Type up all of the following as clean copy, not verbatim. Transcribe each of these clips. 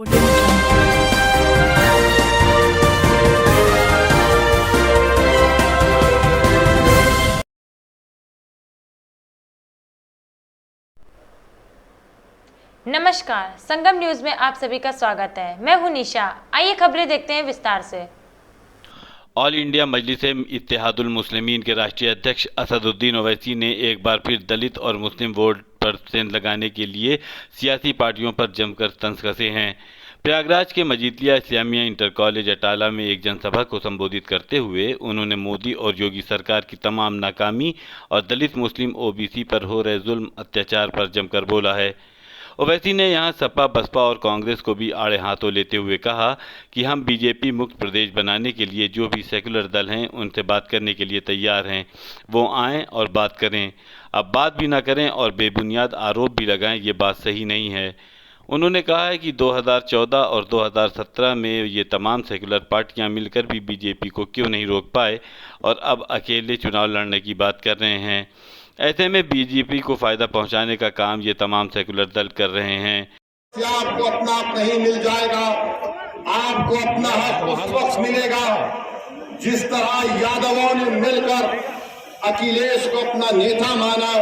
नमस्कार, संगम न्यूज में आप सभी का स्वागत है। मैं हूं निशा। आइए खबरें देखते हैं विस्तार से। ऑल इंडिया मजलिस इत्तेहादुल मुस्लिमीन के राष्ट्रीय अध्यक्ष असदुद्दीन ओवैसी ने एक बार फिर दलित और मुस्लिम वोट पर सेंध लगाने के लिए सियासी पार्टियों पर जमकर तंज कसे हैं। प्रयागराज के मजीदिया इस्लामिया इंटर कॉलेज अटाला में एक जनसभा को संबोधित करते हुए उन्होंने मोदी और योगी सरकार की तमाम नाकामी और दलित मुस्लिम ओबीसी पर हो रहे जुल्म अत्याचार पर जमकर बोला है। ओवैसी ने यहां सपा, बसपा और कांग्रेस को भी आड़े हाथों लेते हुए कहा कि हम बीजेपी मुक्त प्रदेश बनाने के लिए जो भी सेकुलर दल हैं उनसे बात करने के लिए तैयार हैं, वो आएं और बात करें। अब बात भी ना करें और बेबुनियाद आरोप भी लगाएं, ये बात सही नहीं है। उन्होंने कहा है कि 2014 और 2017 में ये तमाम सेकुलर पार्टियां मिलकर भी बीजेपी को क्यों नहीं रोक पाए और अब अकेले चुनाव लड़ने की बात कर रहे हैं। ऐसे में बीजेपी को फायदा पहुंचाने का काम ये तमाम सेकुलर दल कर रहे हैं। आपको अपना हक नहीं मिल जाएगा, आपको अपना हक उस वक्त मिलेगा जिस तरह यादवों ने मिलकर अखिलेश को अपना नेता माना,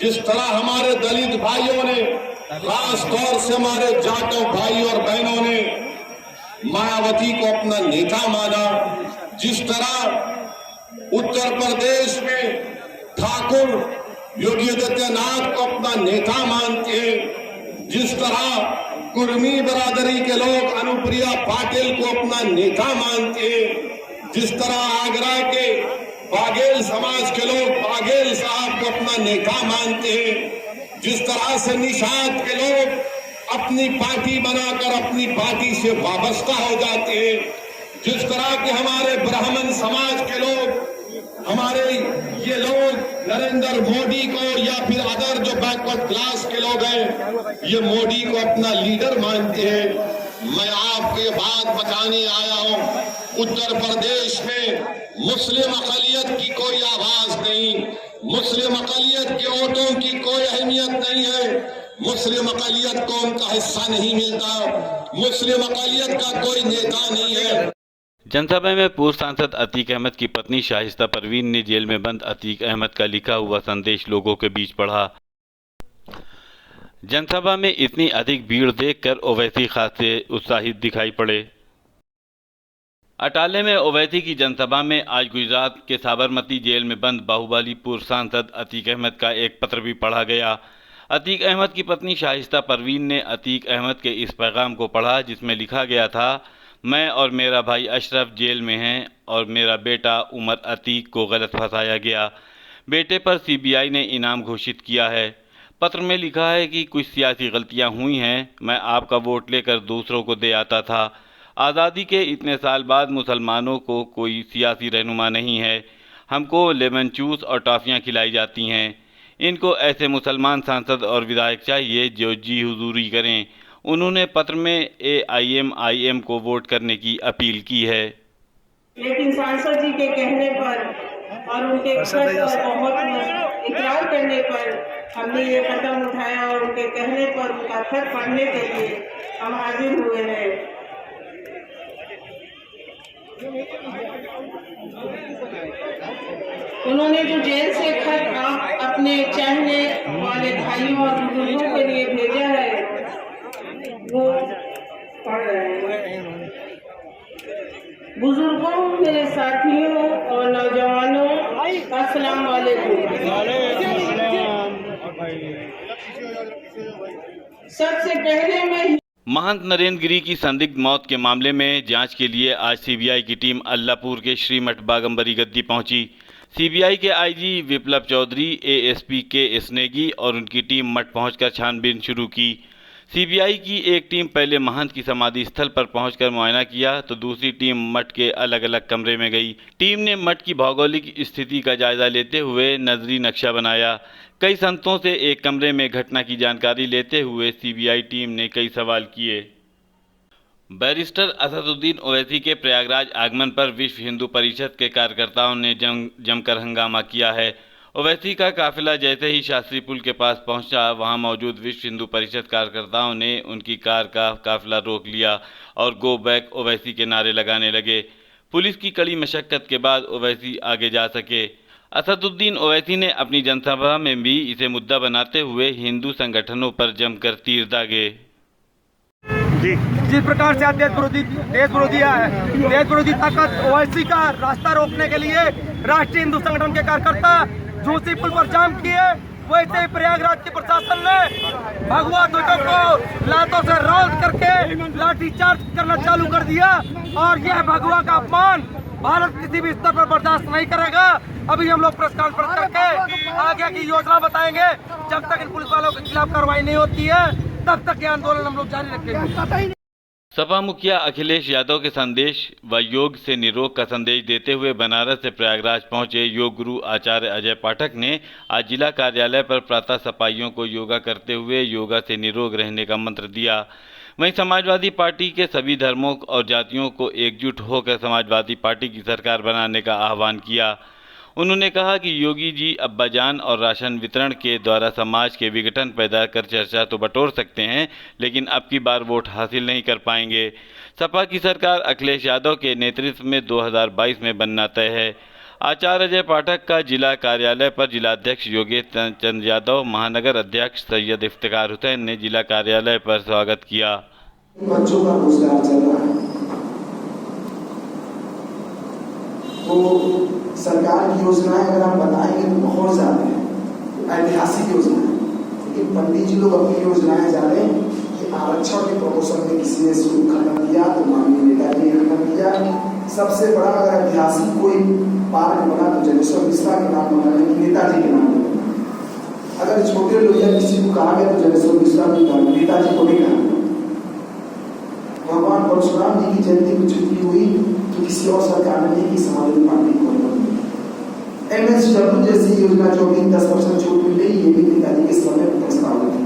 जिस तरह हमारे दलित भाइयों ने, खास तौर से हमारे जाटों भाई और बहनों ने मायावती को अपना नेता माना, जिस तरह उत्तर प्रदेश में ठाकुर योगी आदित्यनाथ को अपना नेता मानते हैं, जिस तरह कुर्मी बरादरी के लोग अनुप्रिया पाटिल को अपना नेता मानते हैं, जिस तरह आगरा के बाघेल समाज के लोग बाघेल साहब को अपना नेता मानते हैं, जिस तरह से निषाद के लोग अपनी पार्टी बनाकर अपनी पार्टी से वाबस्ता हो जाते हैं, जिस तरह के हमारे ब्राह्मण समाज के लोग, हमारे ये लोग नरेंद्र मोदी को या फिर अदर जो बैकवर्ड क्लास के लोग हैं, ये मोदी को अपना लीडर मानते हैं। मैं आपको ये बात बताने आया हूं, उत्तर प्रदेश में मुस्लिम अकलियत की कोई आवाज नहीं, मुस्लिम अकलियत के वोटों की कोई अहमियत नहीं है, मुस्लिम अकलियत को उनका हिस्सा नहीं मिलता, मुस्लिम अकलियत का कोई नेता नहीं है। जनसभा में पूर्व सांसद अतीक अहमद की पत्नी शाहिस्ता परवीन ने जेल में बंद अतीक अहमद का लिखा हुआ संदेश लोगों के बीच पढ़ा। जनसभा में इतनी अधिक भीड़ देखकर ओवैसी खासे उत्साहित दिखाई पड़े। अटाले में ओवैसी की जनसभा में आज गुजरात के साबरमती जेल में बंद बाहुबली पूर्व सांसद अतीक अहमद का एक पत्र भी पढ़ा गया। अतीक अहमद की पत्नी शाहिस्ता परवीन ने अतीक अहमद के इस पैगाम को पढ़ा, जिसमें लिखा गया था, मैं और मेरा भाई अशरफ जेल में हैं और मेरा बेटा उमर अतीक को गलत फंसाया गया। बेटे पर सीबीआई ने इनाम घोषित किया है। पत्र में लिखा है कि कुछ सियासी गलतियां हुई हैं, मैं आपका वोट लेकर दूसरों को दे आता था। आज़ादी के इतने साल बाद मुसलमानों को कोई सियासी रहनुमा नहीं है, हमको लेमन जूस और टॉफ़ियाँ खिलाई जाती हैं। इनको ऐसे मुसलमान सांसद और विधायक चाहिए जो जी हुजूरी करें। उन्होंने पत्र में AIMIM को वोट करने की अपील की है। लेकिन सांसद जी के कहने पर और उनके बहुत इकरार करने पर हमने ये कदम उठाया और उनके कहने पर उनका खत पढ़ने के लिए हम हाजिर हुए हैं। उन्होंने जो जेल से खत अपने चाहने वाले भाइयों और बुजुर्गों के लिए भेजा है वो पढ़ रहे हैं। बुजुर्गों, मेरे साथियों और नौजवानों, अस्सलाम वालेकुम। सबसे पहले मैं महंत नरेंद्र गिरी की संदिग्ध मौत के मामले में जांच के लिए आज सीबीआई की टीम अल्लाहपुर के श्रीमठ बागंबरी गद्दी पहुंची। सीबीआई के आईजी विप्लव चौधरी, ASP KS नेगी और उनकी टीम मठ पहुंचकर छानबीन शुरू की। सीबीआई की एक टीम पहले महंत की समाधि स्थल पर पहुंचकर मुआयना किया तो दूसरी टीम मठ के अलग अलग कमरे में गई। टीम ने मठ की भौगोलिक स्थिति का जायजा लेते हुए नजरी नक्शा बनाया। कई संतों से एक कमरे में घटना की जानकारी लेते हुए सीबीआई टीम ने कई सवाल किए। बैरिस्टर असदुद्दीन ओवैसी के प्रयागराज आगमन पर विश्व हिंदू परिषद के कार्यकर्ताओं ने जमकर हंगामा किया है। ओवैसी का काफिला जैसे ही शास्त्री पुल के पास पहुंचा, वहां मौजूद विश्व हिंदू परिषद कार्यकर्ताओं ने उनकी कार का काफिला रोक लिया और गो बैक ओवैसी के नारे लगाने लगे। पुलिस की कड़ी मशक्कत के बाद ओवैसी आगे जा सके। असदुद्दीन ओवैसी ने अपनी जनसभा में भी इसे मुद्दा बनाते हुए हिंदू संगठनों पर जमकर तीर दागे। जिस प्रकार से आज देश विरोधी ताकत ओवैसी का रास्ता रोकने के लिए राष्ट्रीय हिंदू संगठन के कार्यकर्ता जोशी पुल पर जाम किए, वैसे ही प्रयागराज के प्रशासन ने भगवा ध्वजों को लातों से रौंद करके लाठीचार्ज करना चालू कर दिया और यह भगवा का अपमान भारत किसी भी स्तर पर बर्दाश्त नहीं करेगा। अभी हम लोग प्रेस कॉन्फ्रेंस करके आगे की योजना बताएंगे। जब तक इन पुलिस वालों के खिलाफ कार्रवाई नहीं होती है, तब तक ये आंदोलन हम लोग जारी रखेंगे। सपा मुखिया अखिलेश यादव के संदेश व योग से निरोग का संदेश देते हुए बनारस से प्रयागराज पहुंचे योग गुरु आचार्य अजय पाठक ने आज जिला कार्यालय पर प्रातः सपाइयों को योगा करते हुए योगा से निरोग रहने का मंत्र दिया। वहीं समाजवादी पार्टी के सभी धर्मों और जातियों को एकजुट होकर समाजवादी पार्टी की सरकार बनाने का आह्वान किया। उन्होंने कहा कि योगी जी अब्बाजान और राशन वितरण के द्वारा समाज के विघटन पैदा कर चर्चा तो बटोर सकते हैं, लेकिन अब की बार वोट हासिल नहीं कर पाएंगे। सपा की सरकार अखिलेश यादव के नेतृत्व में 2022 में बनना तय है। आचार्य अजय पाठक का जिला कार्यालय पर जिलाध्यक्ष योगेश चंद यादव, महानगर अध्यक्ष सैयद इफ्तिकार हुसैन ने जिला कार्यालय पर स्वागत किया। बच्चों का रोजगार चल रहा है, तो सरकार की योजनाएं अगर हम बताएंगे तो बहुत ज्यादा है, ऐतिहासिक योजना है। लेकिन पंडित जी लोग अपनी योजनाएं जाने कि आरक्षण के प्रमोशन में किसी ने शुरू खत्म किया तो माननीय नेताजी ने खत्म किया। सबसे बड़ा अगर ऐतिहासिक कोई पार्क बना तो जनेश्वर मिश्रा के नाम बना, लेकिन नेताजी के नाम बना। अगर छोटे लोहिया किसी को कहा गया तो जनेश्वर मिश्रा ने कहा, नेताजी को नहीं कहा। भगवान परशुराम जी की जयंती को छुट्टी हुई तो किसी और सरकार ने नहीं की, समाजवादी पार्टी को MSW जैसी योजना जो भी 10% छूट मिल रही, ये भी नेताजी के समय में प्रस्ताव थी।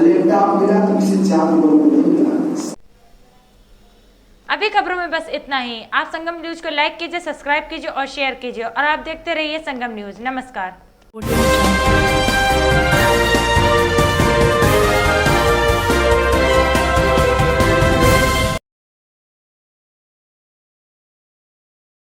लैपटॉप मिला तो किसी 4 लोगों को नहीं मिला। अभी खबरों में बस इतना ही। आप संगम न्यूज को लाइक कीजिए, सब्सक्राइब कीजिए और शेयर कीजिए और आप देखते रहिए संगम न्यूज। नमस्कार।